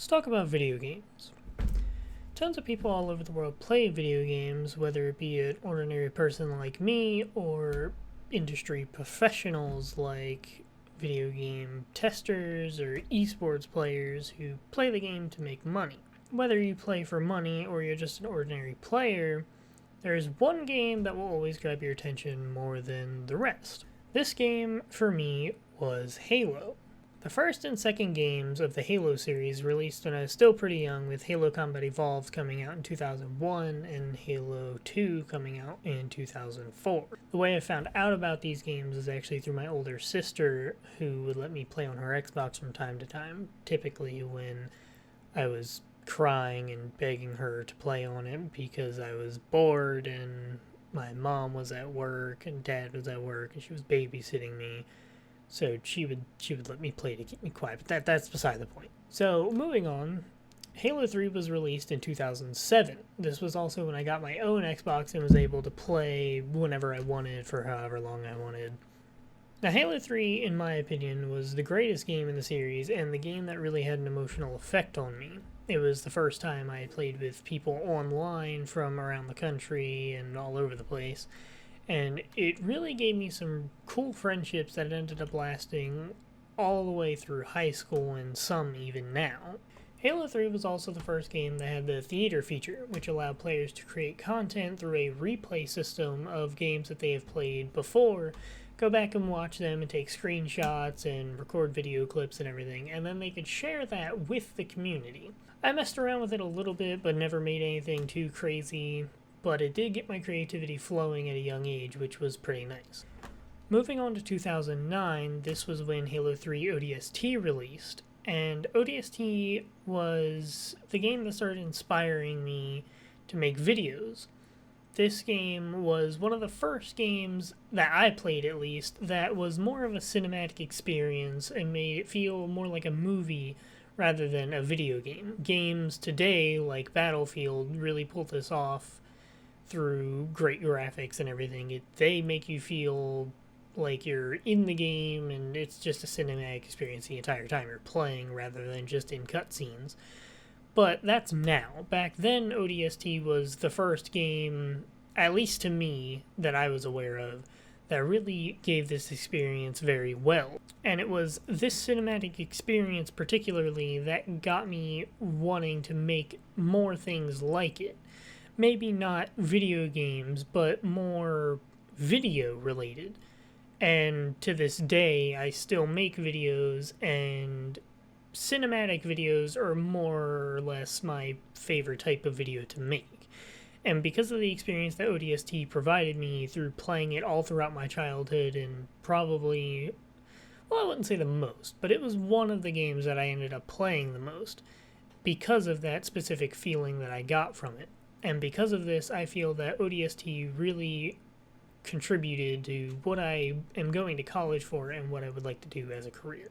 Let's talk about video games. Tons of people all over the world play video games, whether it be an ordinary person like me or industry professionals like video game testers or esports players who play the game to make money. Whether you play for money or you're just an ordinary player, there is one game that will always grab your attention more than the rest. This game, for me, was Halo. The first and second games of the Halo series released when I was still pretty young, with Halo Combat Evolved coming out in 2001 and Halo 2 coming out in 2004. The way I found out about these games is actually through my older sister, who would let me play on her Xbox from time to time, typically when I was crying and begging her to play on it because I was bored and my mom was at work and dad was at work and she was babysitting me. So she would let me play to keep me quiet, but that's beside the point. So moving on, Halo 3 was released in 2007. This was also when I got my own Xbox and was able to play whenever I wanted for however long I wanted. Now Halo 3, in my opinion, was the greatest game in the series and the game that really had an emotional effect on me. It was the first time I had played with people online from around the country and all over the place. And it really gave me some cool friendships that ended up lasting all the way through high school and some even now. Halo 3 was also the first game that had the theater feature, which allowed players to create content through a replay system of games that they have played before, go back and watch them and take screenshots and record video clips and everything, and then they could share that with the community. I messed around with it a little bit, but never made anything too crazy. But it did get my creativity flowing at a young age, which was pretty nice. Moving on to 2009, this was when Halo 3 ODST released, and ODST was the game that started inspiring me to make videos. This game was one of the first games that I played, at least, that was more of a cinematic experience and made it feel more like a movie rather than a video game. Games today, like Battlefield, really pull this off through great graphics and everything. They make you feel like you're in the game and it's just a cinematic experience the entire time you're playing rather than just in cutscenes. But that's now. Back then, ODST was the first game, at least to me, that I was aware of, that really gave this experience very well. And it was this cinematic experience particularly that got me wanting to make more things like it. Maybe not video games, but more video related. And to this day, I still make videos, and cinematic videos are more or less my favorite type of video to make. And because of the experience that ODST provided me through playing it all throughout my childhood, and probably, well, I wouldn't say the most, but it was one of the games that I ended up playing the most because of that specific feeling that I got from it. And because of this, I feel that ODST really contributed to what I am going to college for and what I would like to do as a career.